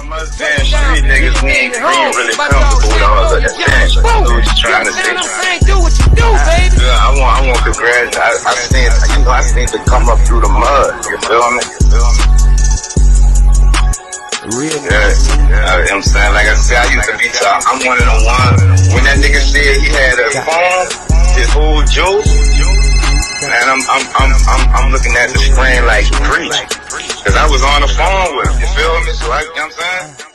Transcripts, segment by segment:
I'm us damn street niggas, we ain't really comfortable with all of that thing. So we just trying to say, do what you do, baby. Yeah, I want to graduate. I seen to come up through the mud. You feel me? Real. Yeah. I'm saying, like I said, I used to be top. I'm one of the ones. When that nigga said he had a phone, his whole joke, and I'm looking at the screen like preach, cause I was on the phone with him. You feel me? So you know what I'm saying?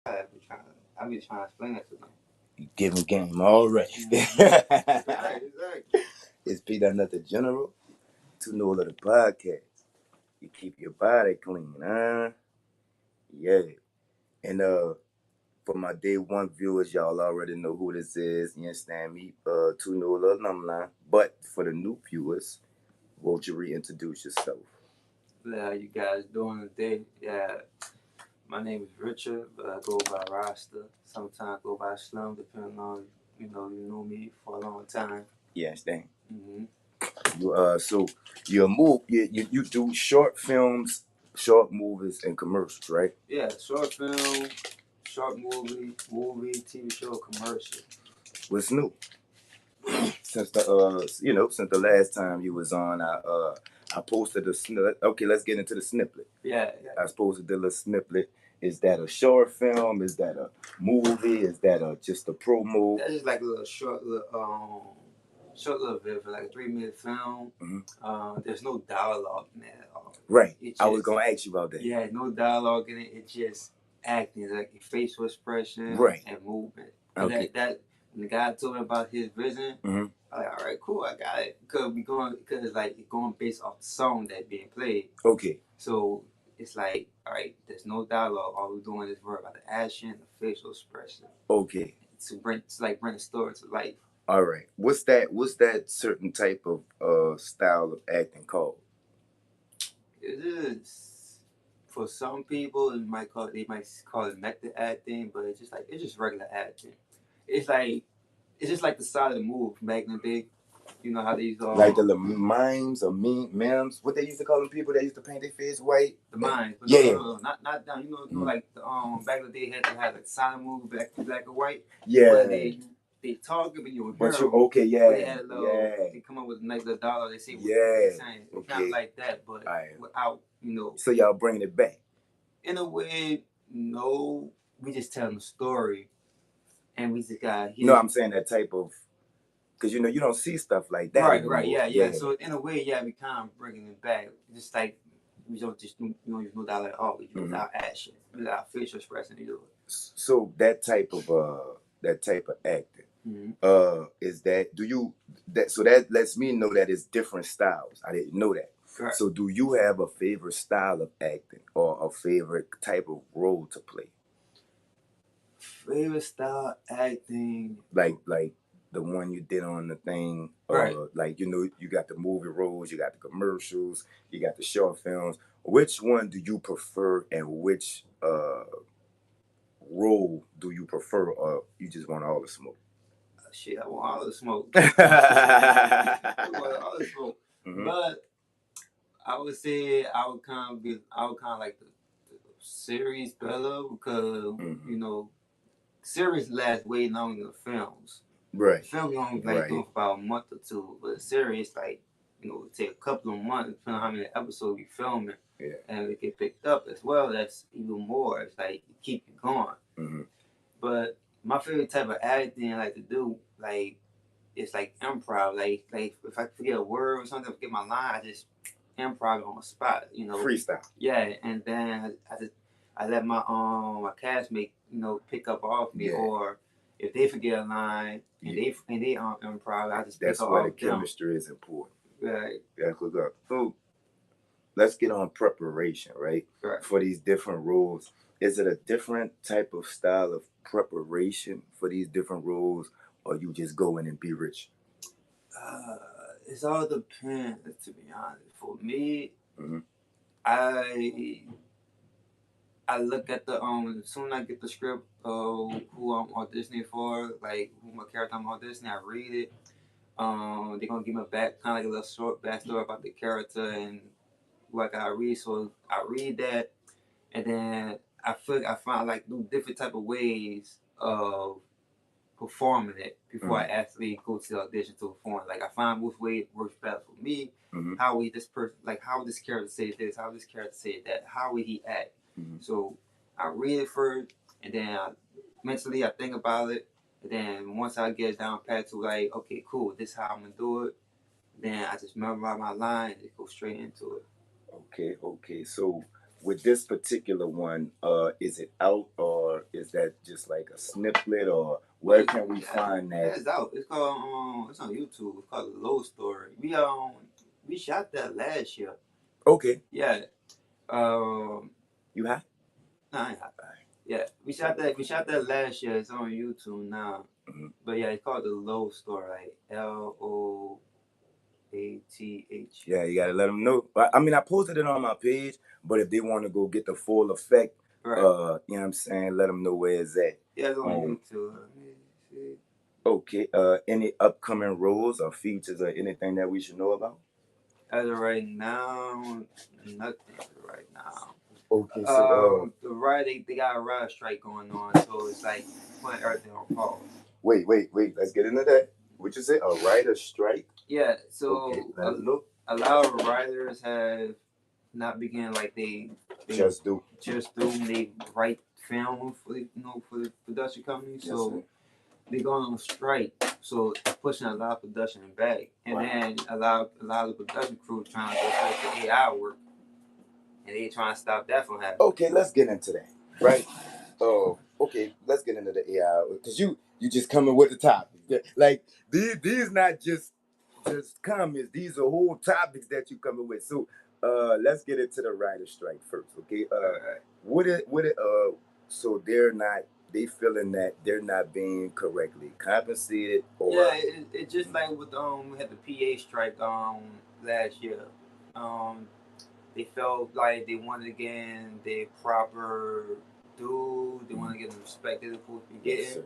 I be trying to explain that to them. You give him game already. Exactly. It's P. Another General to NOLA the podcast. You keep your body clean, huh? Yeah. And for my day one viewers, y'all already know who this is. You understand me? To NOLA alumni. But for the new viewers, won't you reintroduce yourself? How you guys doing today? Yeah. My name is Richard, but I go by Rasta. Sometimes I go by Slum, depending on, you know me for a long time. You understand? Mm-hmm. So you do short films, short movies, and commercials, right? Yeah, short film, short movie, TV show, commercial. What's new? Since the last time you was on, I posted a snippet. Okay, let's get into the snippet. Yeah. I posted the little snippet. Is that a short film? Is that a movie? Is that just a promo? That's just like a little short little video, like a 3-minute film. Mm-hmm. There's no dialogue in that at all. Right. I was gonna ask you about that. Yeah, no dialogue in it. It's just acting, like facial expression, right, and movement. Okay. That when the guy told me about his vision, mm-hmm. I'm like, all right, cool, I got it. Because it's like going based off the song that being played. Okay. So it's like, all right, there's no dialogue. All we're doing is worry about the action, the facial expression. Okay. Bring the story to life. All right. What's that certain type of style of acting called? It is, for some people, they might call it method acting, but it's just regular acting. It's just like the side of the move back in the day. You know how these are like the mimes or memes. What they used to call them people that used to paint their face white. The mimes. Yeah. No, not down. Like back in the day had to have the side of the move black and white. Yeah. But they talk when you were okay, yeah. They had a little, they come up with a nice little dollar. They say what they're saying. It's kind of like that, but without So y'all bringing it back? In a way, no. We just telling the story, and we just got. No, I'm saying that type of, because you don't see stuff like that. Right, yeah. So in a way, yeah, we kind of bringing it back. Just like we don't use no dollar at all. We use our action, without facial expression. So that type of acting. Mm-hmm. Is that so that lets me know that it's different styles. I didn't know that. Correct. So do you have a favorite style of acting or a favorite type of role to play? Favorite style acting, like the one you did on the thing, right? Like you got the movie roles, you got the commercials, you got the short films. Which one do you prefer, and which role do you prefer, or you just want all the smoke? Shit, I want all the smoke. I want all the smoke. Mm-hmm. But I would say I would kind of like the series better because series last way longer than films. Right. Films only doing for about a month or two, but series take a couple of months depending on how many episodes we filming. and it get picked up as well. That's even more. It's like keep you going. Mm-hmm. But my favorite type of acting I like to do, like, it's like improv. Like if I forget a word or something, I forget my line, I just improv on the spot. Freestyle. Yeah, and then I let my my castmate pick up off me, or if they forget a line and they improv, I just that's pick up where off the chemistry is important. Right. That's what's up. So let's get on preparation, right? Right. For these different roles. Is it a different type of style of preparation for these different roles, or you just go in and be rich? It's all depends, to be honest. For me, mm-hmm. I look at the as soon as I get the script of who I'm auditioning for, like who my character I'm auditioning, I read it. They're gonna give me kind of like a little short backstory about the character and what I gotta read. So I read that, and then I find like do different type of ways of performing it before I actually go to the audition to perform. Like I find which way works better for me. How would this person, like how would this character say this? How would this character say that? How would he act? So I read it first, and then mentally I think about it. And then once I get down pat to like, okay, cool, this is how I'm gonna do it. Then I just memorize my line and just go straight into it. Okay. So with this particular one, is it out or is that just like a snippet, or where can we find that? It's out. It's called it's on YouTube. It's called The Low Story. We shot that last year. Okay. Yeah. You have? No, I ain't hot. Yeah, we shot that last year. It's on YouTube now. But yeah, it's called The Low Story, like LOATH. Yeah, you gotta let them know. I mean, I posted it on my page, but if they want to go get the full effect, right. You know what I'm saying, let them know where it's at. Yeah, it's on YouTube. Okay. Any upcoming roles or features or anything that we should know about? As of right now, nothing right now. Okay, so the ride they got a ride strike going on, so it's like putting everything on pause. Wait. Let's get into that. What you say? A writer strike? Yeah. So okay, a lot of writers have not began like they just do they write film for for the production company. Yes, so sir. They're going on strike, so it's pushing a lot of production back, and then a lot of the production crew trying to go straight to AI work, and they trying to stop that from happening. Okay, let's get into that, right? Okay, let's get into the AI because you just coming with the topic. Like these not just comments; these are whole topics that you coming with. So let's get into the writer strike first, okay? Would it so they feeling that they're not being correctly compensated, or it just like with we had the PA strike last year. They felt like they wanted to get their proper due. They wanted to get the respect they're supposed to be getting. Yes, sir.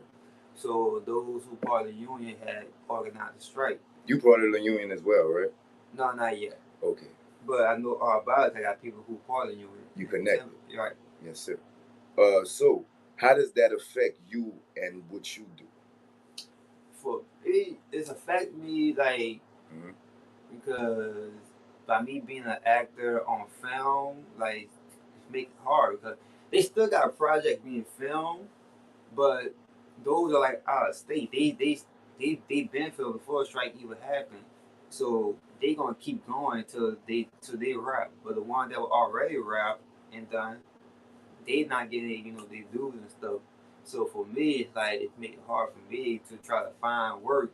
So those who part of the union had organized a strike. You part of the union as well, right? No, not yet. Okay. But I know all about it. I got people who part of the union. You connected. Right. Yes, sir. So how does that affect you and what you do? For me, it's affect me like because by me being an actor on film, like it makes it hard because they still got a project being filmed, but those are like out of state. They been filmed before the strike even happened, so they gonna keep going till they wrap. But the ones that were already wrapped and done, they not getting their dues and stuff. So for me, it's like it makes it hard for me to try to find work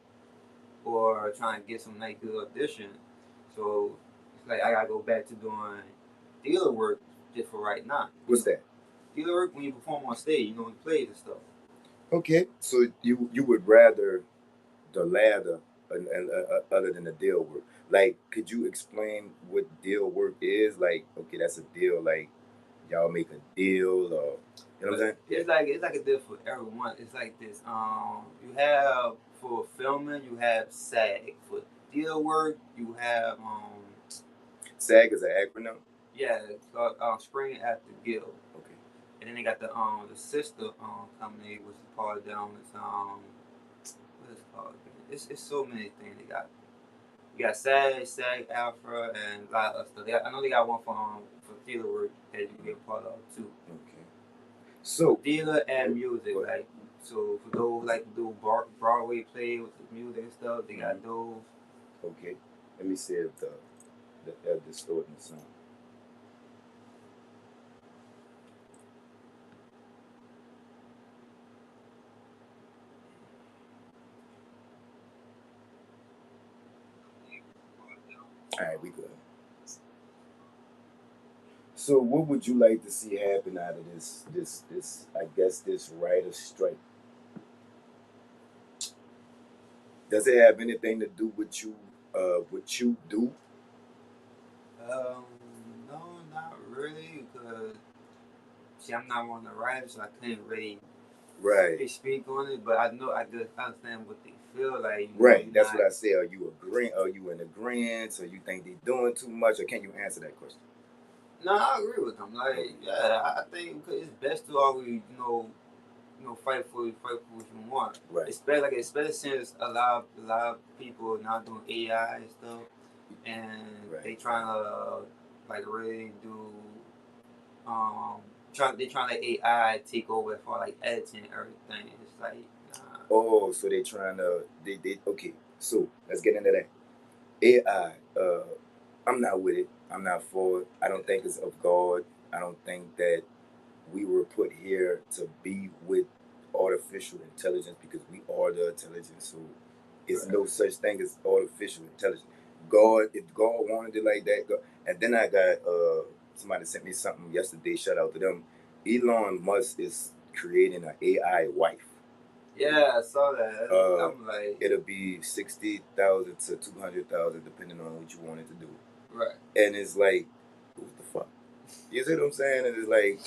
or try and get some nice good audition. So it's like I gotta go back to doing dealer work just for right now. What's that? Dealer work when you perform on stage, you plays and stuff. Okay, so you would rather the latter other than the deal work. Like, could you explain what deal work is? Like, okay, that's a deal. Like, y'all make a deal, or you know what I'm saying? It's like a deal for everyone. It's like this. You have for filming, you have SAG. For deal work, you have SAG is an acronym. Yeah, it's called Screen Actor Guild. Okay. And then they got the sister company, which is part of them. It's what is it called? It's so many things they got. You got SAG, Alpha, and a lot of stuff. I know they got one for theater work that you get a part of too. Okay. So theater and music, like so for those like to do Broadway play with the music and stuff, they got those. Okay. Let me see if the distorting the sound. All right, we good. So, what would you like to see happen out of this? I guess this writer's strike. Does it have anything to do with you? What you do? No, not really, because see, I'm not one of the writers, so I couldn't really speak on it. But I know I just understand what they feel like. Right, that's what I say. Are you agreeing? Are you in agreement? Or you think they're doing too much? Or can you answer that question? No, I agree with them. Like, yeah, I think it's best to always, fight for what you want. Right. Especially since a lot of people are now doing AI and stuff, and they trying to like really do they trying to let AI take over for like editing and everything. It's like oh, so they trying to they okay. So let's get into that. AI. I'm not with it. I'm not for it. I don't think it's of God. I don't think that we were put here to be with artificial intelligence because we are the intelligence. So it's no such thing as artificial intelligence. God, if God wanted it like that, God. And then I got somebody sent me something yesterday. Shout out to them. Elon Musk is creating an AI wife. Yeah, I saw that. I'm like, it'll be 60,000 to 200,000 depending on what you wanted to do. Right. And it's like, what the fuck? You see what I'm saying? And it's like,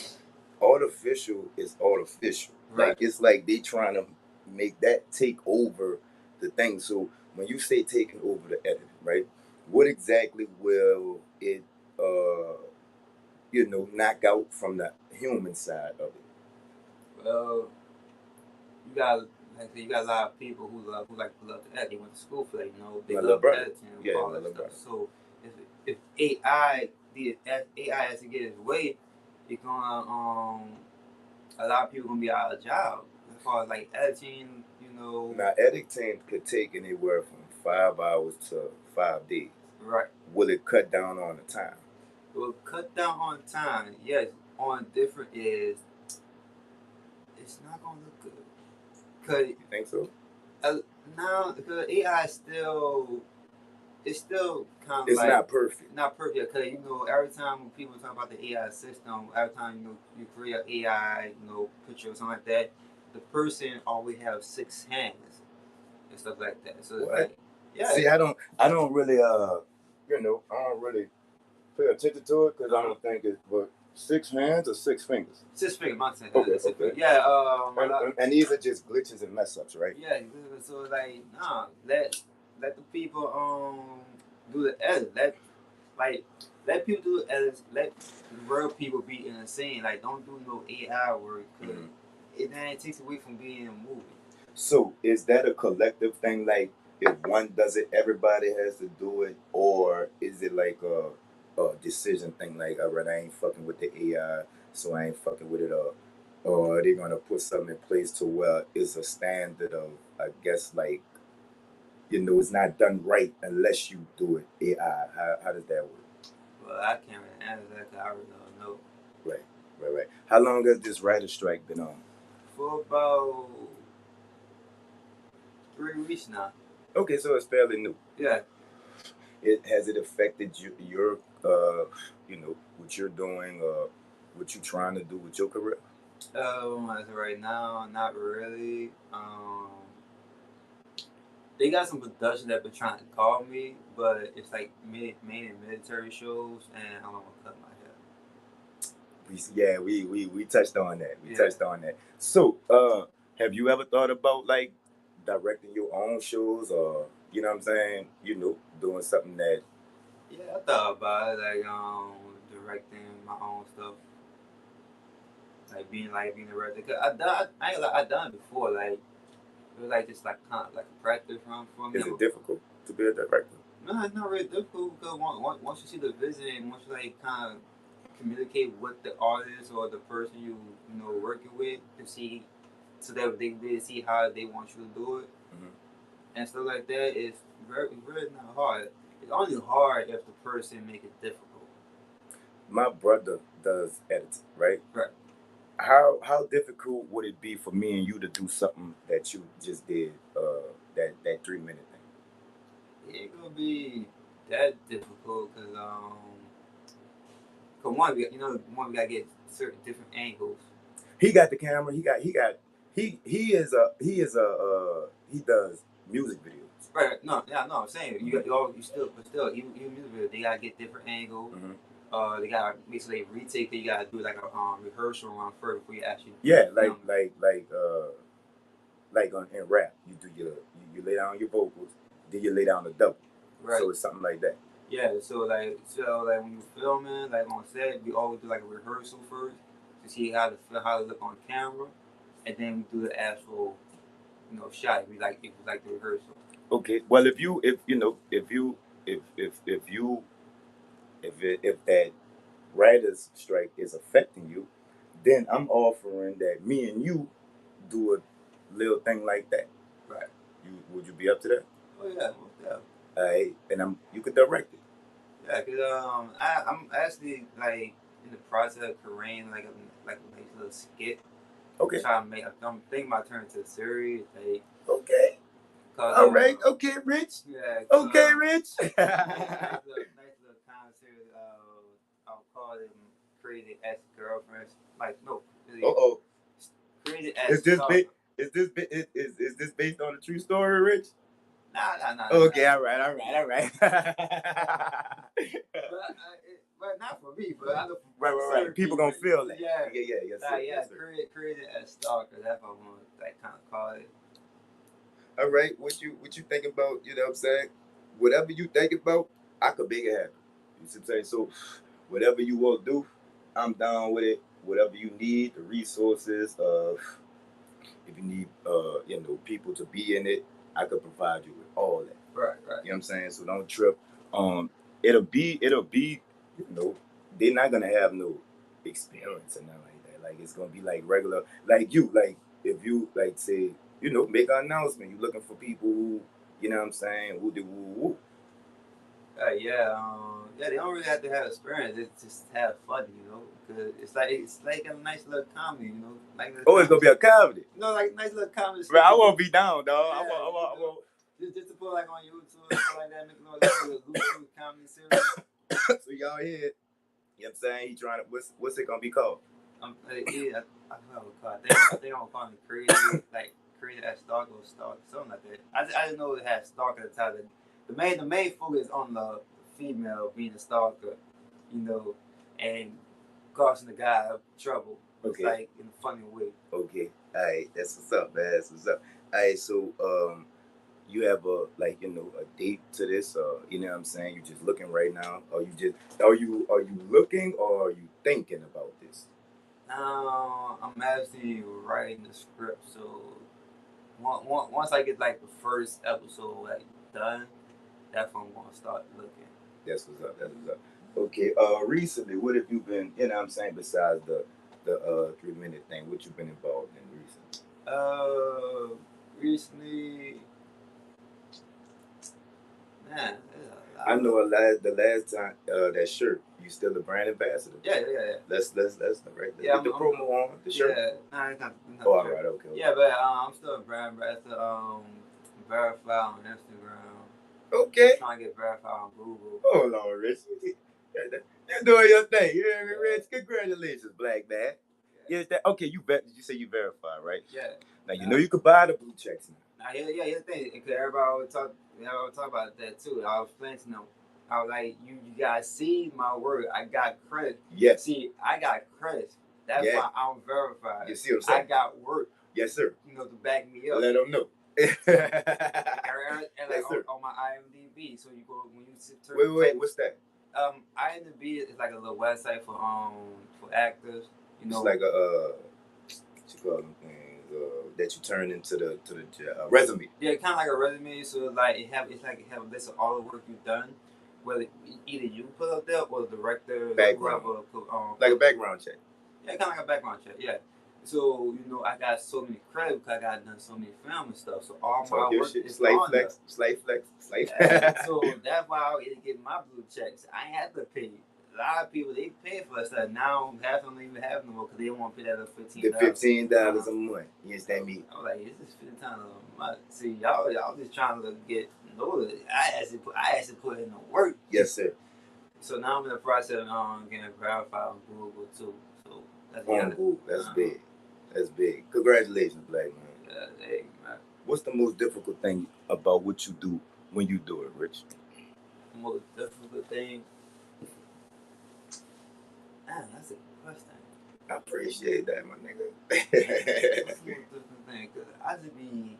artificial is artificial. Right. Like it's like they trying to make that take over the thing. So when you say taking over the editing, right? What exactly will it knock out from the human side of it? Well, you got a lot of people who love to edit. They went to school for that, they love editing and all that stuff. So if AI has to get its way, it's gonna a lot of people gonna be out of job as far as like editing. Now editing could take anywhere from 5 hours to 5 days. Right. Will it cut down on the time? It will cut down on time. Yes, on different is. It's not gonna look good. Cause you think so? Now, because AI is still, it's still kind of it's not perfect. Not perfect, because every time when people talk about the AI system, every time you create an AI, picture or something like that, the person always have 6 hands and stuff like that. So it's like, yeah. See, I don't really I don't really pay attention to it because I don't think it's but 6 hands or 6 fingers. 6 fingers, my thing. Okay. Yeah. And these are just glitches and mess ups, right? Yeah. So like, let the people do the edit. Let people do the edits. Let real people be in the scene. Like, don't do no AI work because it takes away from being a movie. So is that a collective thing? Like, if one does it, everybody has to do it, or is it like a decision thing? Like, all right, I ain't fucking with the AI, so I ain't fucking with it. Or are they gonna put something in place to where it's a standard of, I guess, like, it's not done right unless you do it AI. How does that work? Well, I can't really answer that because I really don't know. Right. How long has this writer strike been on? For about 3 weeks now. Okay, so it's fairly new. Yeah. Has it affected your what you're doing, what you're trying to do with your career? As of right now, not really. They got some production that been trying to call me, but it's like mainly military shows, and I'm gonna cut my hair. We touched on that. Touched on that. So, have you ever thought about like directing your own shows, or you know what I'm saying? Doing something that. Yeah, I thought about it, like directing my own stuff, like being a director. Cause I done it before, like. It was like just like kind of like a practice run for me. Is it difficult to be a director? No, it's not really difficult because once you see the vision and once you like kind of communicate with the artist or the person you know working with to see so that they can see how they want you to do it and stuff like that, it's really not hard. It's only hard if the person make it difficult. My brother does editing, right? Right. How difficult would it be for me and you to do something that you just did, that 3 minute thing? It ain't gonna be that difficult because one we gotta get certain different angles. He got the camera. He does music videos. Right. No, yeah, no. I'm saying you still even music video, they gotta get different angles. They gotta basically retake it. You gotta do like a rehearsal run first before you actually. Yeah, like in rap, you lay down your vocals, then you lay down the double. Right. So it's something like that. Yeah. So like when you filming like on set, we always do like a rehearsal first to see how to look on camera, and then we do the actual shot. We like the rehearsal. Okay. Well, if that writer's strike is affecting you, then I'm offering that me and you do a little thing like that. Right. Would you be up to that? Oh yeah, most definitely. All right, and you could direct it. Yeah, cause I'm actually like in the process of creating like a nice little skit. Okay. I'm thinking about turning to a series. Like, okay. All right. Okay, Rich. Yeah. Okay, Rich. nice little kind of series. I'll call it Created as Girlfriends. Like no. Created as. Is this based on a true story, Rich? Nah. Okay, all right. But not for me. But I know right. People gonna feel that. Yeah. Yes, sir. Created as stalker. That's what I want to like kind of call it. All right, what you think about? You know what I'm saying? Whatever you think about, I could make it happen. You see what I'm saying? So, whatever you want to do, I'm down with it. Whatever you need, the resources, if you need, people to be in it, I could provide you with all that. Right. You know what I'm saying? So don't trip. It'll be, they're not gonna have no experience and nothing like that. Like it's gonna be like regular, like you, like if you like say, make an announcement. You're looking for people who, you know what I'm saying, who do woo. They don't really have to have experience. It's just have fun, because it's like a nice little comedy, Like it's gonna be a comedy. Like nice little comedy. Right, I won't be down, dog. Yeah, I won't. Just to put like on YouTube and stuff like that, make a little comedy series. So y'all hear, you know what I'm saying? He trying to. What's it gonna be called? I think I'm gonna call it created as stalker or stalker, something like that. I didn't know it had stalker at the time. The main focus on the female being a stalker, and causing the guy trouble. Okay. Like in a funny way. Okay. All right. That's what's up, man. That's what's up. All right. So, you have a date to this? You know what I'm saying? You just looking right now, or are you looking, or are you thinking about this? I'm actually writing the script. So once I get like the first episode like done, that's when I'm gonna start looking. That's what's up. Okay. Recently, what have you been? You know what I'm saying? Besides the 3-minute thing, what you been involved in recently? Recently, man. I know the last time that shirt. You still the brand ambassador? Yeah. Let's get the promo on the shirt. Yeah, nah, it's not all right, okay. Yeah, but I'm still a brand ambassador. Verified on Instagram. Okay. I'm trying to get verified on Google. Oh Lord, Rich, you're doing your thing. You hear me, Rich? Congratulations, black man. Yeah. Okay? You say you verified, right? Yeah. Now you could buy the blue checks now. Now, here's the thing. Because everybody always talk about that too. I was explaining to them. I was like, you guys see my work. I got credit. Yes. See, I got credit. That's why I'm verified. You see what I'm saying? I got work. Yes, sir. To back me up. Let them know. and like yes, on my IMDb. So you go when you wait, what's that? IMDb is like a little website for actors. It's like a what you call them things? that you turn into the resume. Yeah, kind of like a resume. So like it have a list of all the work you've done, whether either you put up there or the director, Background. whoever, Like a background check. Yeah, kind of like a background check. Yeah. So I got so many credits because I got done so many film and stuff. So all my work is Slave on flex. Yeah, so that's why I was able to get my blue checks. I ain't had to pay. A lot of people they pay for that stuff. Now half of them don't even have no more because they won't pay that $15. The $15 a month. You understand me? I was like, it's just $15 a month. See, y'all just trying to get NOLA. I actually put in the work. Yes, sir. So now I'm in the process of getting verified on Google too. So that's on Google. That's big. That's big. Congratulations, black man. Hey, man. What's the most difficult thing about what you do when you do it, Rich? The most difficult thing? Man, that's a good question. I appreciate that, my nigga. What's the most difficult thing? Because I just be...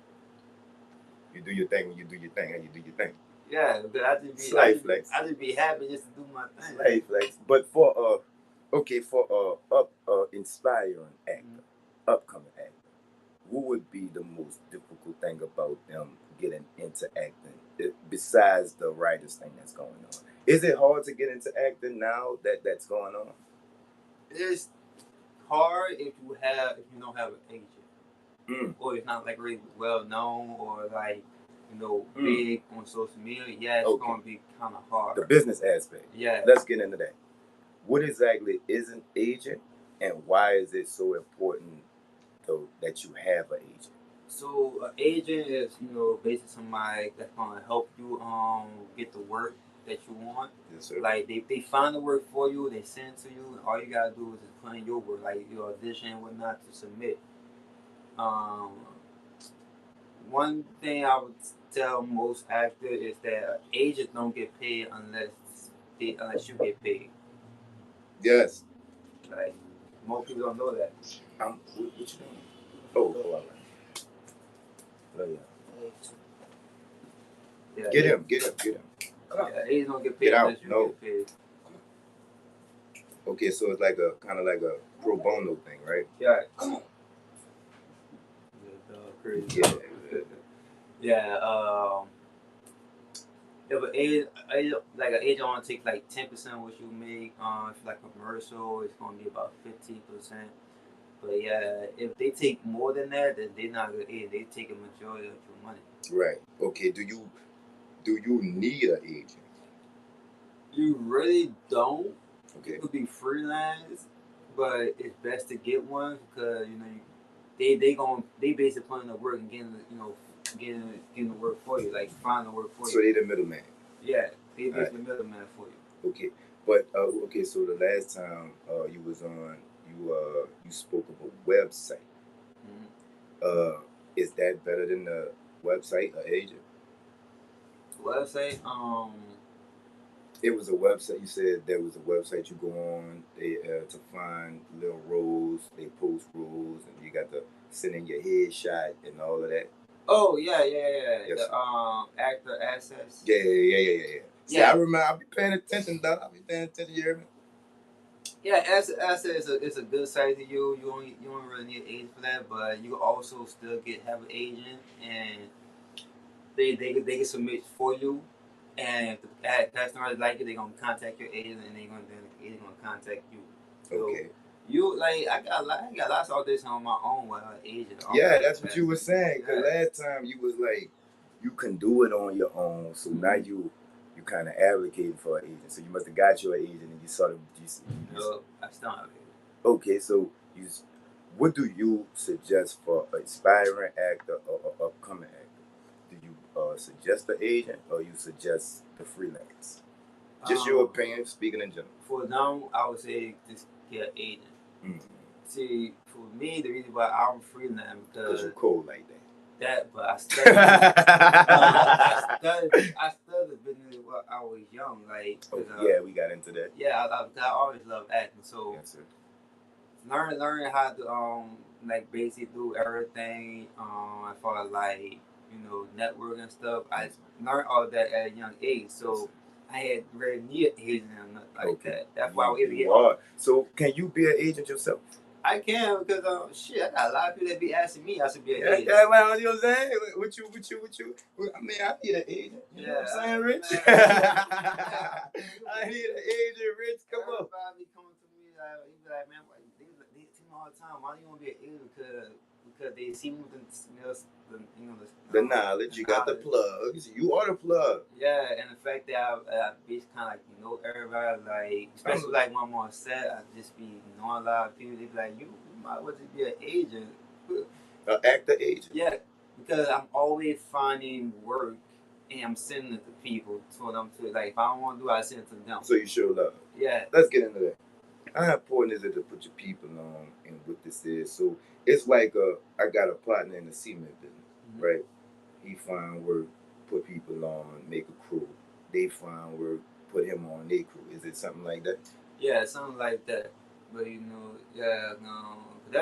You do your thing when you do your thing. How you do your thing. Yeah, but I just be... Slave flex. I just be happy just to do my thing. Slave flex. But for inspiring actor, upcoming actor, what would be the most difficult thing about them getting into acting besides the writers thing that's going on? Is it hard to get into acting now that's going on? It's hard if you don't have an agent, or it's not like really well known or like big on social media. Yeah, it's gonna be kind of hard. The business aspect. Yeah. Let's get into that. What exactly is an agent, and why is it so important though that you have an agent? So an agent is basically somebody that's gonna help you get the work that you want. Yes, sir. Like they find the work for you, they send it to you, and all you gotta do is just put in your work, like your audition and whatnot to submit. One thing I would tell most actors is that agents don't get paid unless you get paid. Yes. Like most people don't know that. What you doing? Oh, all right. Yeah. Get him. Yeah, agents don't get paid unless you get paid. Okay, so it's like kind of like a pro bono thing, right? Yeah. Crazy. Yeah. If an agent want to take like 10% of what you make, if like a commercial, it's gonna be about 15%. But yeah, if they take more than that, then they're not good agent. They take a majority of your money. Right. Okay. Do you need an agent? You really don't. Okay. You could be freelance, but it's best to get one because they basically putting the work and getting the work for you, like finding the work for you. So they the middleman. Yeah, they basically the middleman for you. Okay, but okay. So the last time you was on, you spoke of a website. Mm-hmm. Is that better than the website or agent? Website. It was a website. You said there was a website you go on to find little roles. They post roles, and you got to send in your headshot and all of that. Oh yeah. Yes. The actor access. Yeah. See, I remember. I'll be paying attention, dog. I'll be paying attention. You hear me? Yeah, access is a good site to you. You don't really need an agent for that, but you also still have an agent, and they can submit for you. And if the customer like it, they're gonna contact your agent, and the agent gonna contact you. So okay. I got lots of auditions on my own with an agent. Yeah, that's what you were saying. Cause last time you was like, you can do it on your own. So now you kind of advocating for an agent. So you must have got your agent, and you sort of I still have it. Okay, so what do you suggest for an aspiring actor or upcoming actor? Do you suggest the agent or you suggest the freelance? Just your opinion, speaking in general. For now, I would say just get an agent. Mm-hmm. See, for me, the reason why I'm freelance because you're cold like that. But I studied. I studied business while I was young. We got into that. Yeah, I always loved acting. So yes, sir. learning how to basically do everything as far as network and stuff. I learned all that at a young age. So I had very near agent and nothing like that. That's why I was able to get. So can you be an agent yourself? I can because shit, I got a lot of people that be asking me I should be an Yeah, agent. yeah, well, you know what I'm saying? What you? I mean, I need an agent. You know what I'm saying, Rich? I need an agent, Rich. Come on. Everybody be coming to me like, he be like, man, they tell me all the time, why do you want to be an agent? Because they see me with The knowledge, you got the plugs. You are the plug. Yeah, and the fact that I be kind of like everybody, like especially like when I'm on set, I just be knowing a lot of people. They be like, you might well just be an agent, An actor agent. Yeah, because I'm always finding work and I'm sending it to people for them to like. If I don't want to do it, I send it to them. So you show love. Yeah. Let's get into that. How important is it to put your people on and what this is? So it's like I got a partner in the cement business, right? He find work, put people on, make a crew. They find work, put him on their crew. Is it something like that? Yeah, something like that. But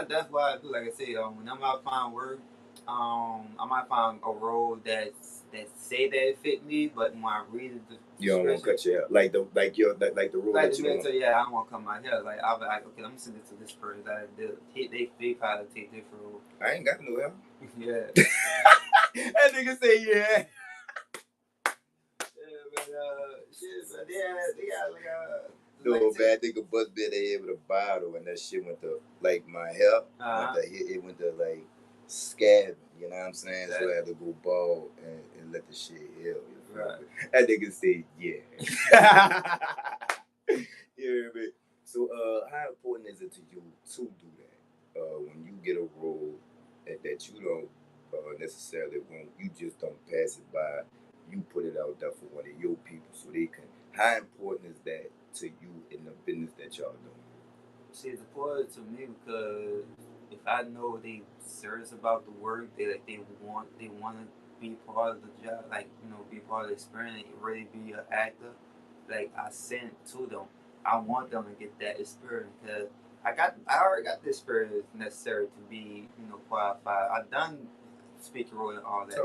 that's why I do. Like I said, when I might find work, I might find a role that say that it fit me, but when I read it, you don't want to cut you out, like the role like that you want. Yeah, I don't want to cut my hair. Like I'll be like, okay, let me send it to this person that they probably take different role. I ain't got no help. Yeah. That nigga say yeah. They got like no bad nigga bust bit their head with a bottle and that shit went to like my hair. It went to like scabbing, you know what I'm saying? So I had to go bald and let the shit heal. Right. That nigga say yeah. You hear me? So how important is it to you to do that? When you get a role that you don't necessarily want, you just don't pass it by. You put it out there for one of your people so they can. How important is that to you in the business that y'all doing? See, it's important to me because if I know they serious about the work, they want to be part of the job, like be part of the experience, and really be an actor. Like I send to them, I want them to get that experience because I already got the experience necessary to be qualified. I've done speaking role and all that.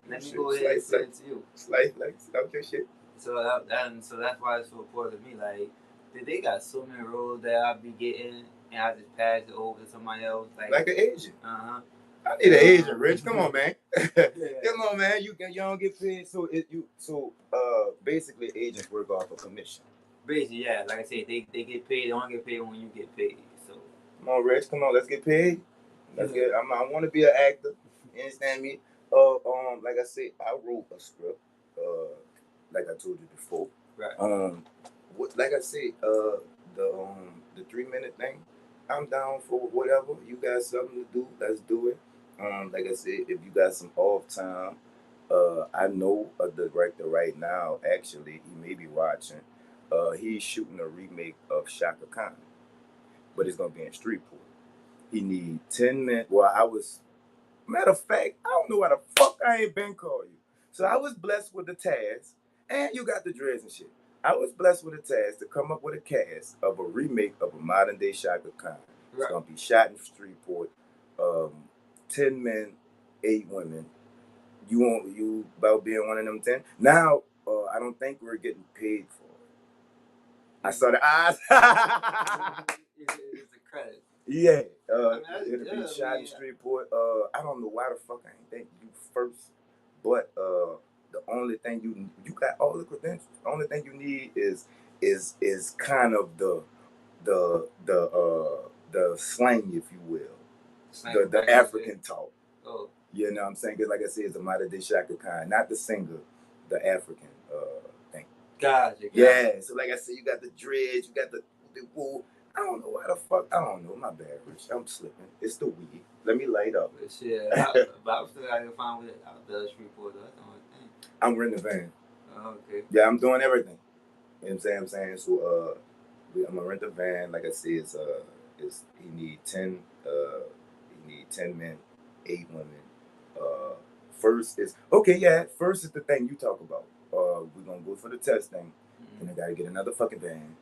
Let me go ahead and send it to you. Talk your shit. So that's why it's so important to me. Like they got so many roles that I be getting, and I just pass it over to somebody else. Like an agent. I need an agent, Rich. Come on, man. Come on, man. You don't get paid. So basically, agents work off a commission. Basically, yeah. Like I said, they get paid. They only get paid when you get paid. So come on, Rich. Come on, let's get paid. Let's get. I want to be an actor. You understand me? Like I said, I wrote a script. Like I told you before. Right. Like I said, the 3-minute thing. I'm down for whatever. You got something to do, let's do it. Like I said, if you got some off time, I know a director right now. Actually, he may be watching. He's shooting a remake of Shaka Khan, but it's gonna be in Streetport. He need 10 minutes. Well, matter of fact, I don't know why the fuck I ain't been called you. So I was blessed with the task, and you got the dreads and shit. I was blessed with a task to come up with a cast of a remake of a modern day Shaka Khan. It's gonna be shot in Streetport. 10 men, 8 women. You about being one of them 10? Now, I don't think we're getting paid for it. I saw the eyes. It's a credit. Yeah. It'll be shot in Streetport. I don't know why the fuck I ain't think you first, but the only thing you got all the credentials. The only thing you need is kind of the slang, if you will, the African talk. Oh. You know what I'm saying? Because like I said, it's a modern day Shaka Khan, not the singer, the African thing. Gotcha. Yeah. So like I said, you got the dreads, you got the wool. I don't know why the fuck. I don't know. My bad, Rich. I'm slipping. It's the weed. Let me light up. But shit, I was still got to find with the Streetport. That's the only thing. I'm renting the van. Oh, okay. Yeah, I'm doing everything. You know what I'm saying? So I'm gonna rent a van. Like I said, he need 10 men, 8 women. First is the thing you talk about. We're gonna go for the testing, and I gotta get another fucking van.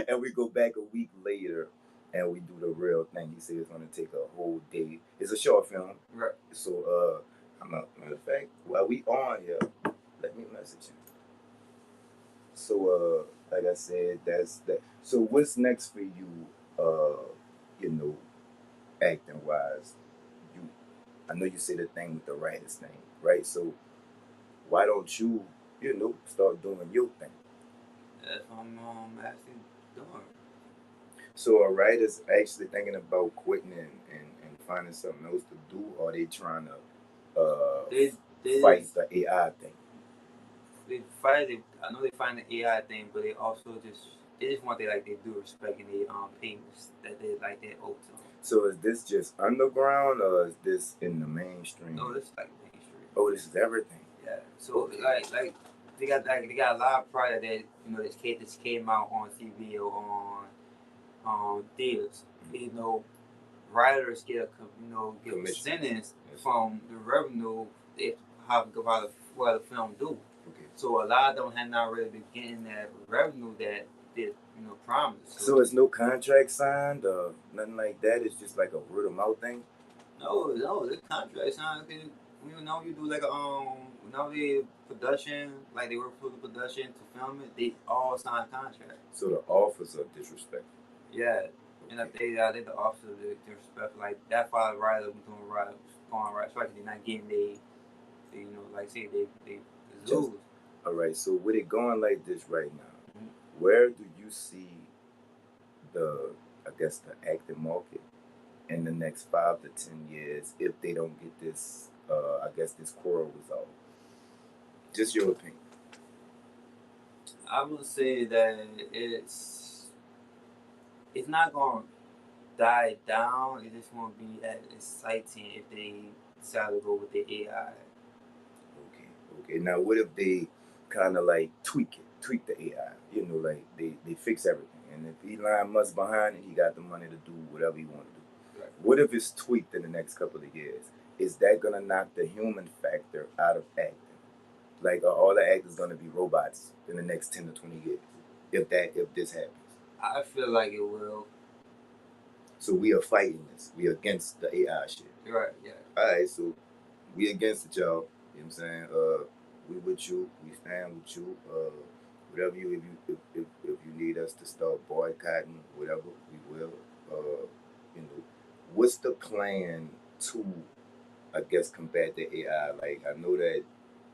And we go back a week later and we do the real thing. He said it's gonna take a whole day. It's a short film. Right. So matter of fact, while we on here, let me message him. So like I said, that's that. So what's next for you you know, acting wise, I know you say the thing with the writers thing, right? So why don't you, start doing your thing? That's what I'm actually doing. So are writers actually thinking about quitting and finding something else to do, or are they trying to They fight just, the AI thing? they fight it. I know they find the AI thing, but they also just want they do respect and they payments that they owe to them. So is this just underground, or is this in the mainstream? No, this is mainstream. Oh, this is everything. Yeah. So Okay. they got a lot of product that this came out on TV or on theaters. Writers get a percentage from the revenue if how the film do. Okay. So a lot of them have not really been getting that revenue that they promised. So it's no contract signed or nothing like that. It's just like a word of mouth thing. No, the contract signed. You do the production, they work for the production to film it. They all sign contracts. So the offers are disrespectful. Yeah. And I think the officer the respect that father writer doing right going right strike, they're not getting they lose. All right, so with it going like this right now, where do you see the acting market in the next 5 to 10 years if they don't get this this quarrel resolved? Just your opinion. I would say that it's not going to die down. It just won't be as exciting if they decide to go with the AI. Okay. Now, what if they kind of tweak the AI? They fix everything. And if Elon Musk behind it, he got the money to do whatever he want to do. Right. What if it's tweaked in the next couple of years? Is that gonna knock the human factor out of acting? Are all the actors gonna be robots in the next 10 to 20 years? If this happens, I feel like it will. So we are fighting this. We are against the AI shit. Right. Yeah. All right. So we against it, y'all. You know what I'm saying? We with you. We stand with you. Whatever if you need us to start boycotting, whatever, we will. What's the plan to, combat the AI? I know that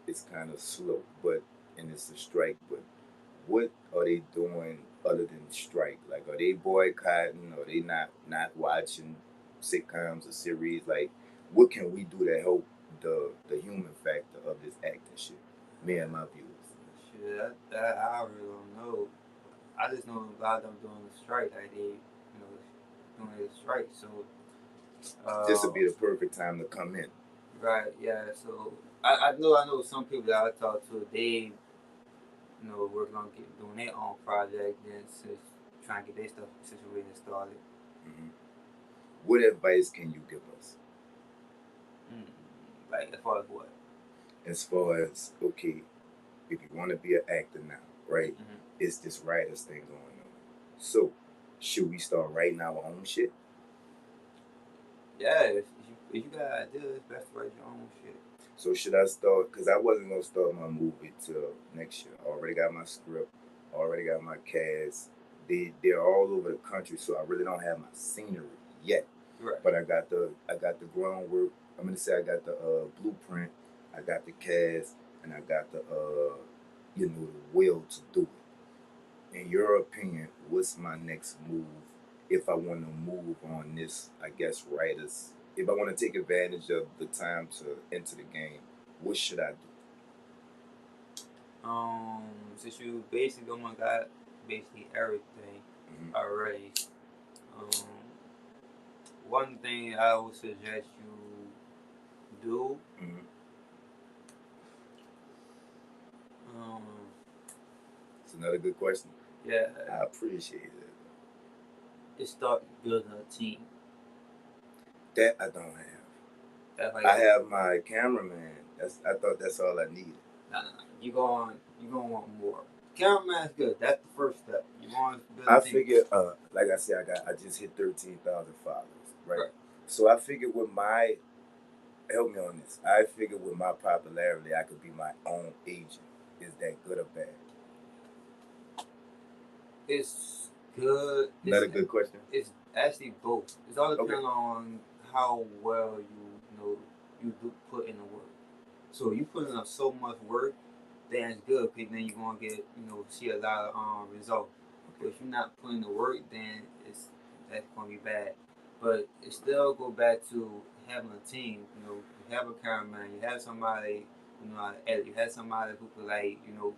it's kind of slow, and it's a strike, but what are they doing other than strike? Are they boycotting? Are they not watching sitcoms or series? What can we do to help the human factor of this acting shit? Me and my viewers. Shit, that I really don't know. I just know a lot of them doing the strike. Doing the strike. So this would be the perfect time to come in. Right. Yeah. So I know some people that I talk to. They working on doing their own project and trying to get their stuff situated and started. Mm-hmm. What advice can you give us? As far as what? As far as, okay, if you want to be an actor now, right? Mm-hmm. It's this writers thing going on. So, should we start writing our own shit? Yeah, if you got ideas, it's best to write your own shit. So should I start? Because I wasn't going to start my movie till next year. I already got my script. Already got my cast. They're all over the country, so I really don't have my scenery yet. Right. But I got the groundwork. I'm going to say I got the blueprint. I got the cast, and I got the the will to do it. In your opinion, what's my next move if I want to move on this, writers? If I want to take advantage of the time to enter the game, what should I do? Since you basically got everything already, one thing I would suggest you do. It's another good question. Yeah, I appreciate it. Is start building a team. That I don't have. I have my cameraman. I thought that's all I needed. Nah. You gonna want more. Cameraman's good. That's the first step. You want to build a team. Figure, like I said, I just hit 13,000 followers, right? So I figured help me on this. I figured with my popularity, I could be my own agent. Is that good or bad? It's good. Another good question. It's Actually, both. It's all depending on how well you do put in the work. So you put in so much work, then it's good because then you're gonna get see a lot of results. But if you're not putting the work, then that's gonna be bad. But it still go back to having a team. You have a cameraman, you have somebody edit, you have somebody who could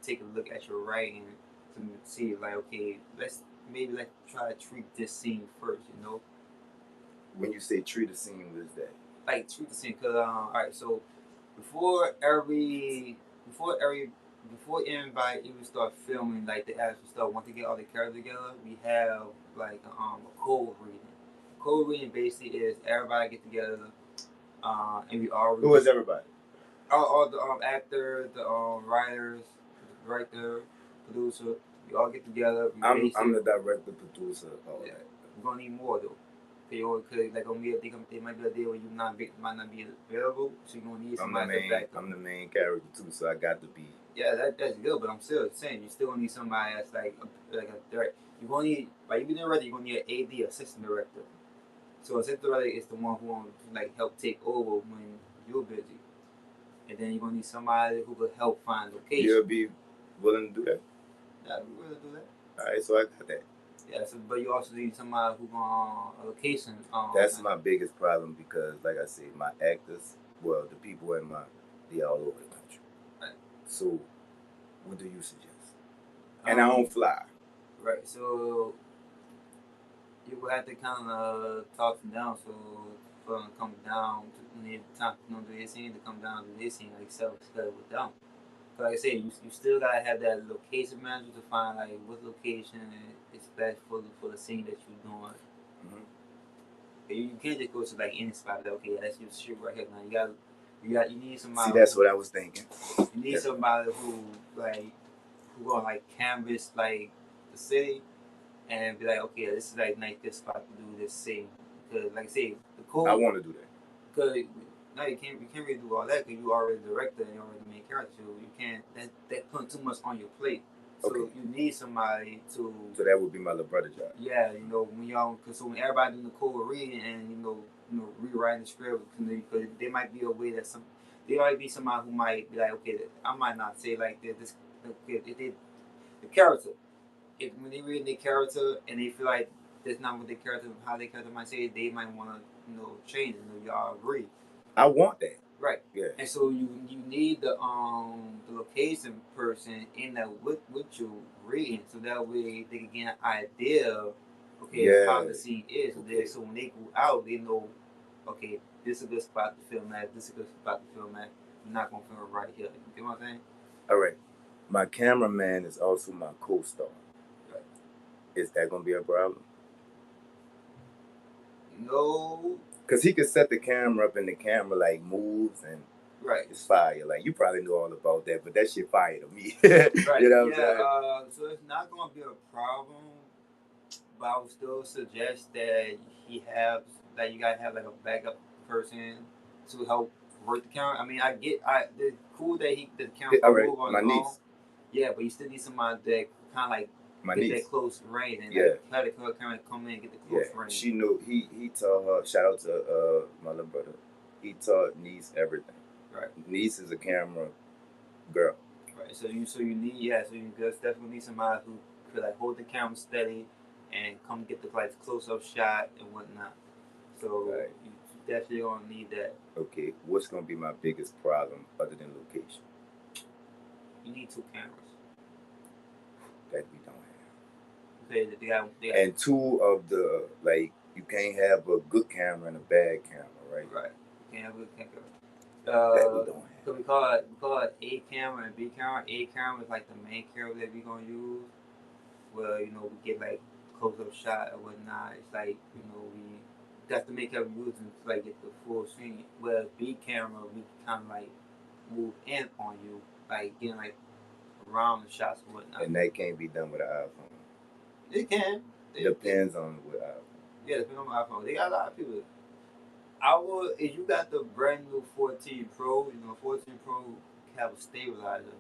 take a look at your writing to see like okay, let's try to treat this scene first. When you say treat a scene, what is that? Like treat the scene, cause all right, so before every before every before everybody even start filming, like the actual stuff, once they get all the characters together, we have like a code reading. Code reading basically is everybody get together, and we all read. Who is everybody? All the actors, the writers, the director, producer. We all get together. I'm the director, producer. Yeah, we're gonna need more though. They might be a day where you might not be available, so you're gonna need somebody to back up. I'm the main character too, so I got to be. Yeah, that's good, but I'm still saying you still gonna need somebody that's like a director. You're gonna need, like, you be the director, you're gonna need an AD, assistant director. So assistant director is the one who won't help take over when you're busy, and then you're gonna need somebody who will help find locations. You'll be willing to do that? Yeah, I'll be willing to do that. All right, so I got that. Yeah, but you also need somebody who on location. That's my biggest problem because, like I said, my actors, the people they all over the country. Right. So, what do you suggest? And I don't fly. Right. So you will have to kind of talk them down. So for them to come down when they time to do their scene, to come down to their scene like self-study with them. Like I said, you still gotta have that location manager to find like what location is best for the scene that you're doing. Mm-hmm. You can't just go to like any spot. Like, okay, let's just shoot right here. Now you need somebody. See, that's what I was thinking. You need somebody who gonna like canvas like the city and be like, okay, this is like nice good spot to do this scene. Because like I say, the cool. I want to do that. Because no, you can't really do all that because you already the director and you already the main character. So you can't. That putting too much on your plate. So you need somebody to. So that would be my little brother job. Yeah, when y'all, because when everybody doing the code reading and rewriting the script, because there might be a way that there might be somebody who might be like, okay, I might not say like this. The character, when they read their character and they feel like that's not what how their character might say it, they might want to change it. Y'all agree. I want that. Right. Yeah. And so you need the location person in that with you reading, so that way they can get an idea of how the scene is. So when they go out, they know, okay, this is a good spot to film at. This is a good spot to film at. I'm not gonna film right here. You know what I'm saying? All right. My cameraman is also my co-star. Right. Is that gonna be a problem? No. Because he could set the camera up and the camera like moves and it's fire. Like you probably know all about that, but that shit fire to me. Right. You know what I'm saying? So it's not gonna be a problem, but I would still suggest that you gotta have like a backup person to help work the camera. I mean, it's cool that the camera move on my his niece. own. Yeah, but you still need somebody that kind of like my get niece. That close range and have the camera come in and get the close range. She knew. He taught her. Shout out to my little brother. He taught niece everything. Right. Niece is a camera girl. Right. So you definitely need somebody who could like hold the camera steady and come get the like close up shot and whatnot. So you definitely gonna need that. Okay. What's gonna be my biggest problem other than location? You need 2 cameras. That we don't have. They and 2 of the you can't have a good camera and a bad camera, right? Right. You can't have a good camera. That we don't have. So we call it A camera and B camera. A camera is like the main camera that we're gonna use. Well, we get like close up shot or whatnot. It's like that's the main camera we're using to like get the full scene. Well, B camera we kind of like move in on you, like getting like around the shots and whatnot. And that can't be done with an iPhone. It can. Depends on what iPhone. Yeah, depends on the iPhone. They got a lot of people. If you got the brand new 14 Pro, 14 Pro have a stabilizer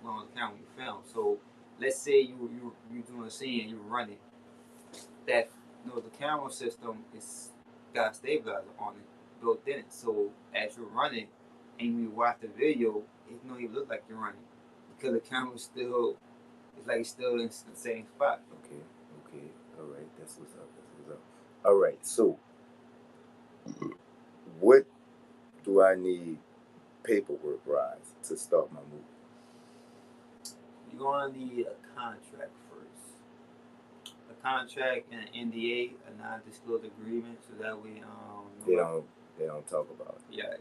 on the camera you film. So let's say you doing a scene and you're running. That the camera system is got a stabilizer on it built in it. So as you're running and you watch the video, it don't even look like you're running because the camera's still it's like it's still in the same spot. Okay, all right, that's what's up. All right, so what do I need paperwork-wise to start my movie? You're gonna need a contract first. A contract and an NDA, a non-disclosure agreement, so that way they don't talk about it. Yeah.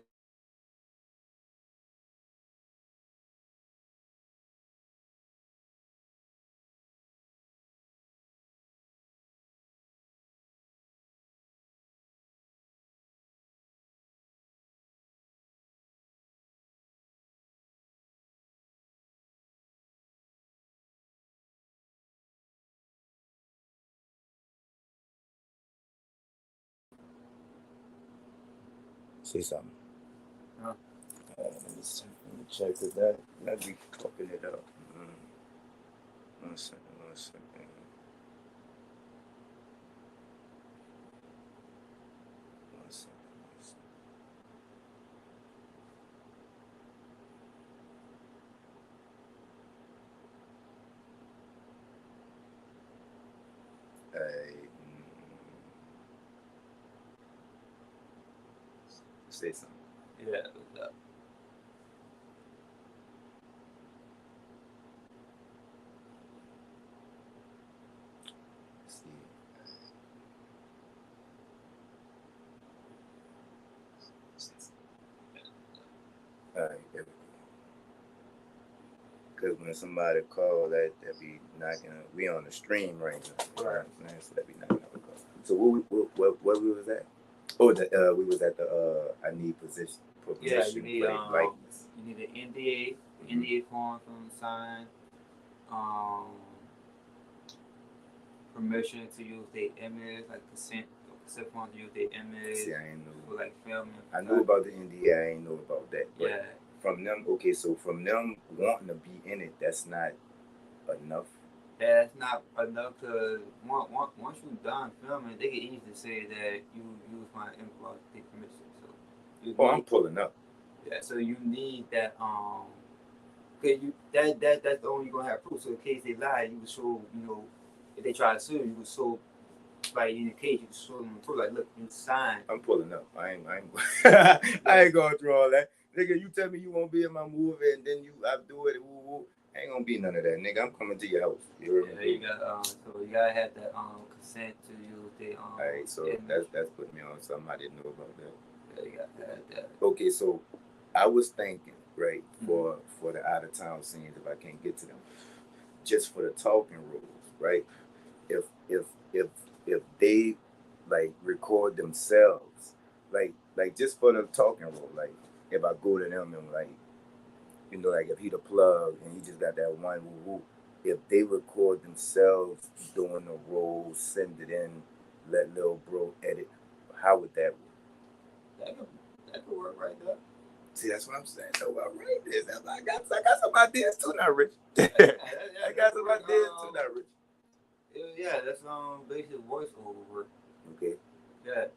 Say something. Huh? Let me check that. Let me copying it up. 1 second. Say something. Yeah, what's up? Let's see. All right, there we go. Because when somebody call, that be knocking. We on the stream right now, Right. man, so that be knocking on the call. So what we was at? Oh, we was at the I need position. Yeah, you need likeness. you need an NDA, NDA form from sign, permission to use their image, like consent form to use their image. See, I ain't know. For like filming. I knew about the NDA. I ain't know about that. But yeah. From them, okay. So from them wanting to be in it, that's not enough. That's not enough because once you're done filming, they can easily say that you use my image without their permission. So I'm pulling up. Yeah, so you need that cause that's the only you're gonna have proof. So in case they lie, you can show, if they try to sue you can show, like in the case you can show them proof, like look, you signed. I'm pulling up. I ain't I ain't going through all that. Nigga, you tell me you won't be in my movie and then I do it, woo woo. Ain't gonna be none of that, nigga. I'm coming to your house. You heard me? You got so you gotta have that consent to use the Alright, so that's putting me on something I didn't know about that. Yeah, you gotta have that. Okay, so I was thinking, right, for the out of town scenes, if I can't get to them, just for the talking roles, right? If they like record themselves, like just for the talking role, like if I go to them and like, like if he the plug and he just got that one woo woo, if they record themselves doing the role, send it in, let Lil Bro edit, how would that work? That could work right there. See, that's what I'm saying. No, I'm right there. I got some ideas too now, Rich. I got some ideas too now, Rich. Yeah, that's basic voiceover work. Okay. Yeah.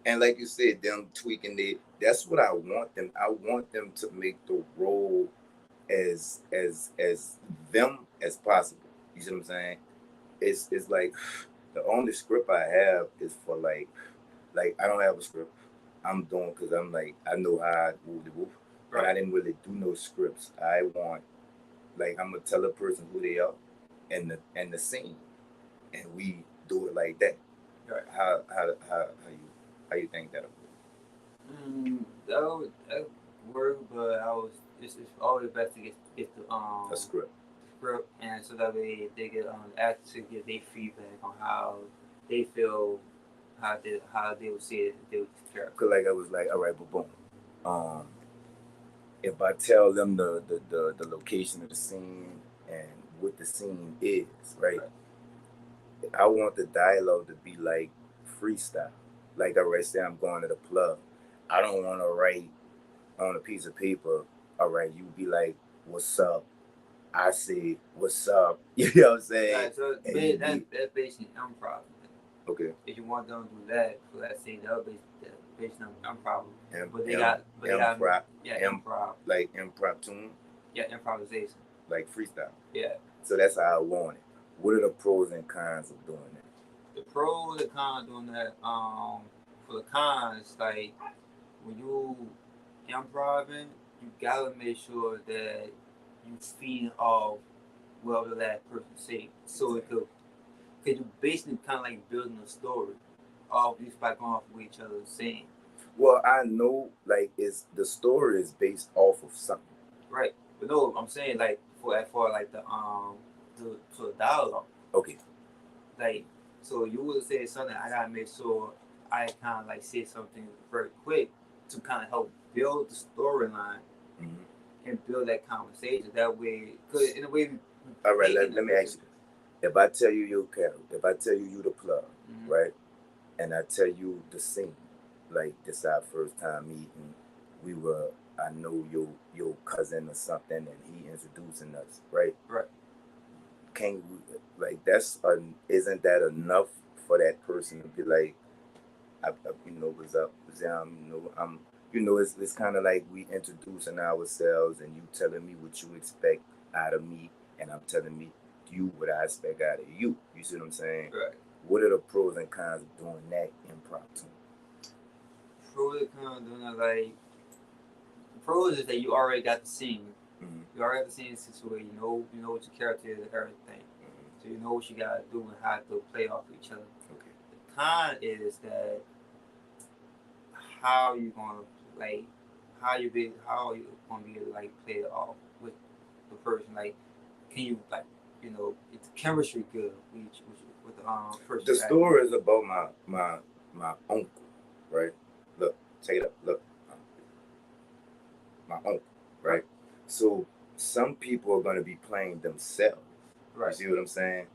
And like you said, them tweaking that's what I want them. I want them to make the role as them as possible. You see what I'm saying? It's like the only script I have is for like I don't have a script. I'm doing because I'm like I know how I move the woof. Right. But I didn't really do no scripts. I want like I'm gonna tell a person who they are and the scene, and we do it like that. Right. How you think that'll work? That would work, but it's always best to get the a script, and so that way they get actors to get their feedback on how they feel, how they would see it, they would care. Cause like I was like, all right, but boom. If I tell them the location of the scene and what the scene is, right? I want the dialogue to be like freestyle. Like I say I'm going to the plug. I don't want to write on a piece of paper. All right, you be like, "What's up?" I say, what's up? You know what I'm saying? Right, so that's basically improv. Okay. If you want them to do that, so let's say the other based on improv. But they improv, got improv. Like impromptu. Yeah, improvisation. Like freestyle. Yeah. So that's how I want it. What are the pros and cons of doing that? The pros and cons doing that, for the cons, like when you improving, you gotta make sure that you feed off whatever that person say. So it could, cause you basically kind of like building a story off just by going off what each other is saying. Well, I know, like, the story is based off of something. Right. But no, I'm saying like for like the dialogue. Okay. Like, so you would say something, I gotta make sure I kind of like say something very quick to kind of help build the storyline and build that conversation. That way, cause in a way. All right, let me ask you. If I tell you your character, if I tell you the plug, right, and I tell you the scene, like this our first time meeting, I know your cousin or something, and he introducing us, right? Right. Can we, like, isn't that enough for that person to be like, what's up, it's kind of like we introducing ourselves, and you telling me what you expect out of me, and I'm telling you what I expect out of you. You see what I'm saying? Right. What are the pros and cons of doing that impromptu? Pros and cons of doing that, like, the pros is that you already got the scene. You already got the scene situation. You know what your character is and everything. So you know what you gotta do and how to play off each other. Okay. The con is that how you gonna be able to like play it off with the person. Like, can you like, it's chemistry good with the person. The story is about my uncle, right? Look, check it out. Look, my uncle, right? So some people are going to be playing themselves. Right. You see what I'm saying?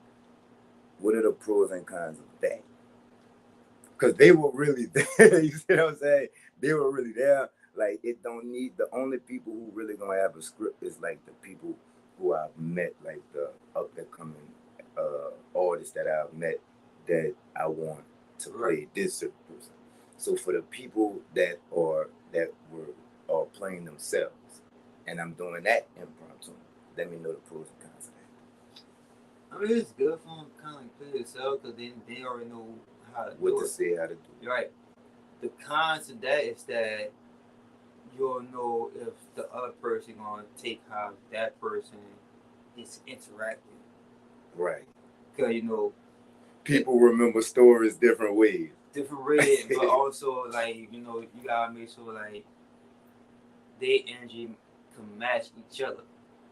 What are the pros and cons of that? Because they were really there. You see what I'm saying? They were really there. Like, it don't need, the only people who really going to have a script is like the people who I've met, like the up and coming artists that I've met that I want to play this certain person. So for the people that were playing themselves, and I'm doing that impromptu, let me know the pros and cons of that. I mean, it's good for them to kind of like play yourself, because then they already know how to what to say, how to do it. Right. The cons of that is that you'll know if the other person gonna take how that person is interacting. Right. Because people remember stories different ways. Different ways, but also like you gotta make sure like their energy can match each other.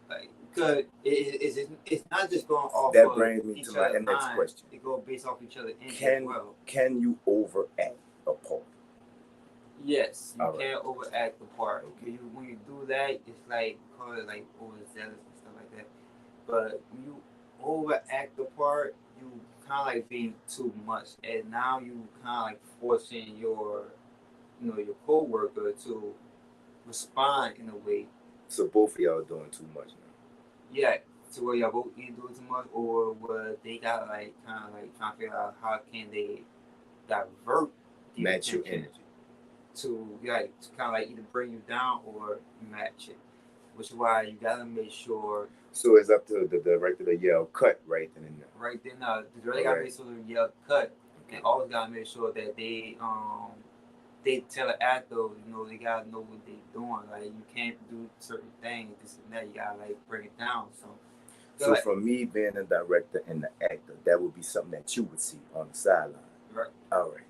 Like, because it's not just going off. That brings me to my next question. It goes based off each other as well. Can you overact a part? Yes, you can't overact the part. Okay. When you do that, it's like call it like overzealous and stuff like that. But when you overact the part, you kind of like being too much, and now you kind of like forcing your coworker to respond in a way. So both of y'all doing too much now. Yeah, so where y'all both either doing too much, or where they got like kind of like trying to figure out how can they divert match your energy to kind of like either bring you down or match it, which is why you gotta make sure. So it's up to the director to yell cut right then and there. Right then, the director gotta make sure to yell cut, and always gotta make sure that they tell the actor, they gotta know what they're doing. Like, you can't do certain things, this and that. You gotta like bring it down. So like, for me being a director and the actor, that would be something that you would see on the sideline. Right. All right.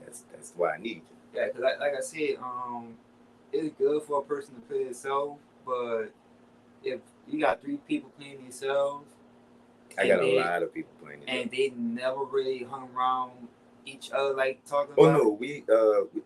That's why I need you. Yeah, because like I said, it's good for a person to play themselves, but if you got 3 people playing themselves, I got a lot of people playing themselves, and they never really hung around each other like talking. Oh no, we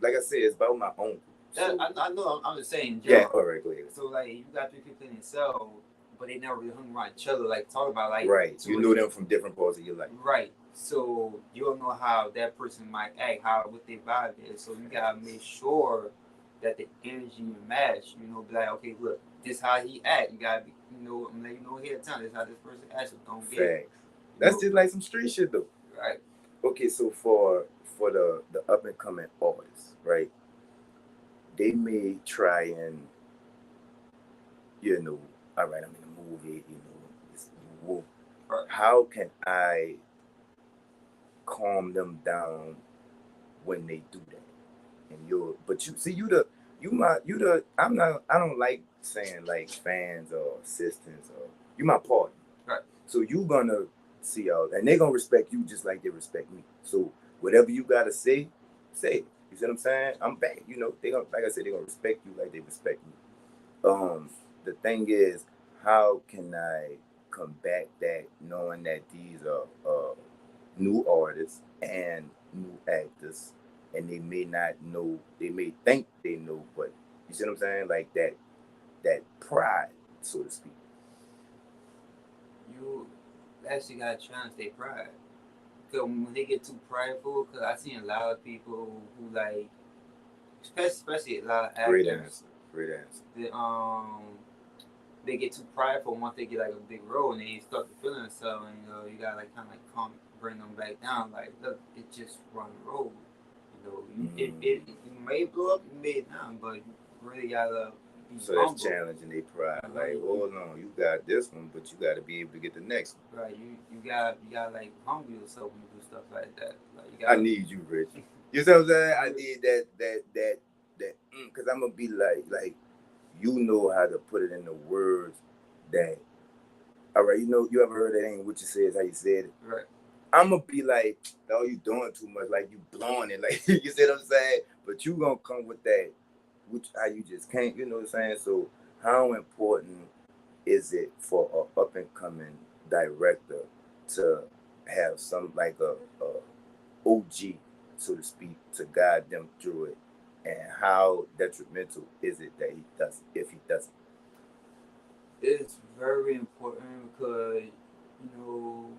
like I said, it's about my own. So, I know. I'm just saying. Yeah. All right. Go ahead. So like, you got 3 people playing themselves, but they never really hung around each other like talking about like. Right. You know them from different parts of your life. Right. So you don't know how that person might act, what their vibe is. So you gotta make sure that the energy match. You know, be like, okay, look, this how he act. You gotta be, you know, I'm letting you know ahead of time. This how this person acts. So don't get. Facts. That's just like some street shit though. Right. Okay, so for the up and coming artists, right? They may try and, you know, all right, I'm in a movie, you know, it's whoa. Right. How can I calm them down when they do that? And but you see, I don't like saying like fans or assistants or you my partner. Right. So you gonna see all, and they gonna respect you just like they respect me. So whatever you gotta say it. You see what I'm saying? I'm back. You know, they gonna, like I said, they gonna respect you like they respect me. The thing is, how can I combat that knowing that these are new artists and new actors, and they may not know, they may think they know, but you see what I'm saying? Like that pride, so to speak. You actually gotta try and stay pride. Cause when they get too prideful, cause I seen a lot of people who like, especially a lot of actors. Great answer. They get too prideful once they get like a big role and they start to feeling themselves, and you know you gotta like kind of like bring them back down. Like, look, it just one role. You know, you may blow up, you may not, but you really gotta be so humble. that's challenging their pride. Like, hold on, you got this one, but you gotta be able to get the next one. Right, you gotta like humble yourself when you do stuff like that. Like, you gotta, I need you, Rich. You see what I'm saying? I need that because I'm gonna be like, you know how to put it in the words that, all right, you know, you ever heard that ain't what you say is how you said it? right. I'm gonna be like, oh, you doing too much, like you blowing it, like you see what I'm saying? But you gonna come with that, which how you just can't, you know what I'm saying? So how important is it for a up and coming director to have some like a OG, so to speak, to guide them through it, and how detrimental is it that he does if he doesn't? It's very important because you know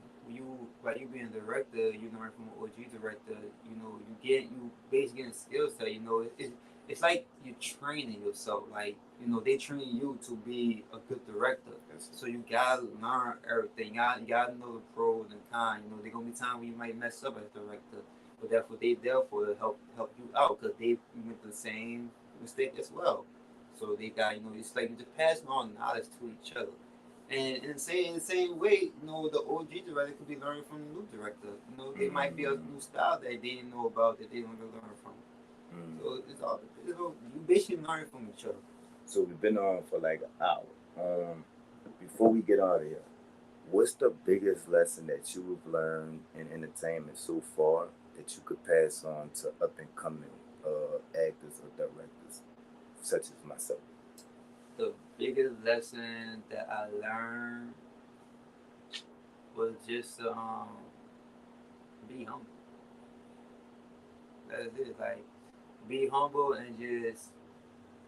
by you being a director, you learn from an OG director. You know you basically getting skill set. You know it's like you're training yourself. Like, you know, they train you to be a good director. Yes. So you gotta learn everything. You gotta know the pros and cons. You know, there's gonna be times when you might mess up as a director, but that's what they there for, to help you out, because they make the same mistake as well. So they got, you know, it's like you just pass on knowledge to each other. And in the same way, you know, the OG director could be learning from the new director. You know, there might be a new style that they didn't know about that they want to learn from. So it's all, you basically learn from each other. So we've been on for like an hour. Before we get out of here, what's the biggest lesson that you have learned in entertainment so far that you could pass on to up and coming actors or directors, such as myself? The biggest lesson that I learned was just be humble. That's it. Like, be humble and just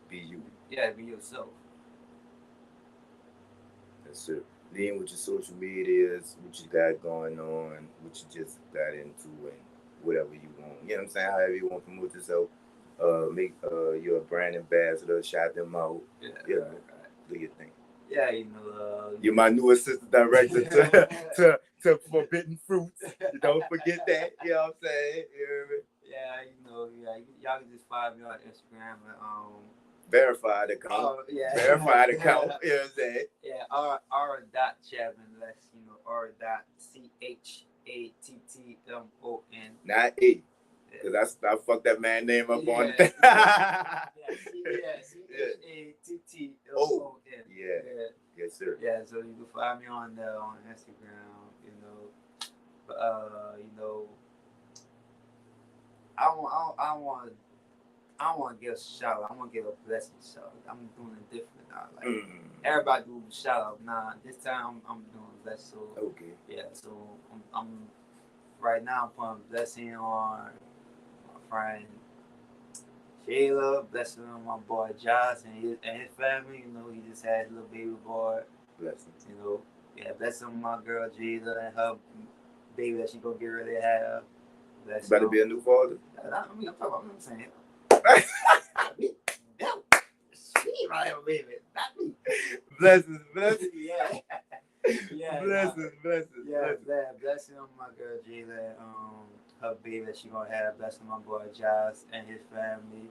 be you. Yeah, be yourself. That's it. Then with your social medias, what you got going on, what you just got into, and whatever you want. You know what I'm saying? However you want to promote yourself. Make you're a brand ambassador, shout them out. Yeah, right. Do your thing. Yeah, you know. You're my new assistant director to Forbidden Fruits. Don't forget that. You know what I'm saying? You hear me? Yeah, you know, y'all can just follow me on Instagram and verified account. Verified account. You know what I'm saying? Yeah, R.Chapman. That's, you know, R.CHATTMON. Not A. Because I fucked that man name up on it. CHATTMON. Yeah. Yes, sir. Yeah, so you can find me on Instagram, you know. But you know, I want to give a shout out. I want to give a blessing shout out. I'm doing it different now. Like, everybody do a shout out. Nah, this time I'm doing a blessing. So, okay. Yeah, so I'm right now I'm putting a blessing on my friend Shayla, blessing on my boy Josh and his family. You know, he just had a little baby boy. Blessings. You know, yeah, blessing on my girl Jada and her baby that she gonna get ready to have. You better be a new father. I mean, I'm talking about what I'm saying. She my baby, not me. Blessings. Yeah. Yeah. Blessings. Yeah, blessing on my girl Jayla, her baby that she gonna have. Blessing on my boy Josh and his family.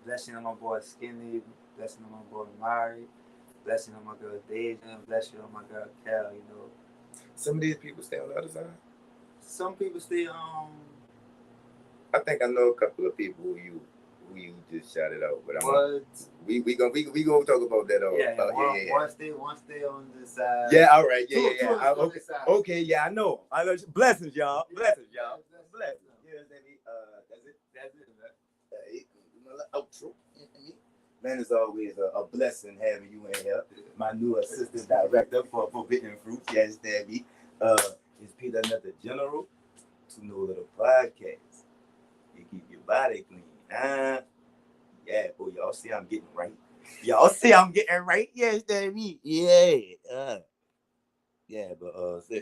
Blessing on my boy Skinny. Blessing on my boy Mari. Blessing on my girl Deja. Blessing on my girl Cal. You know, Some of these people stay on the other side. some people still I think I know a couple of people who you just shouted out, but we gonna talk about that. One stay on the side. Yeah, all right. Two on the side. Okay, yeah, I know. Blessings, y'all. Blessings. Yeah, that's it. Outro. Man, it's always a blessing having you in here. My new assistant director for Forbidden Fruits. You understand me? It's Peter Another General to NOLA the podcast. You keep your body clean. Yeah, boy, y'all see I'm getting right. You understand me? Yeah. Yeah, but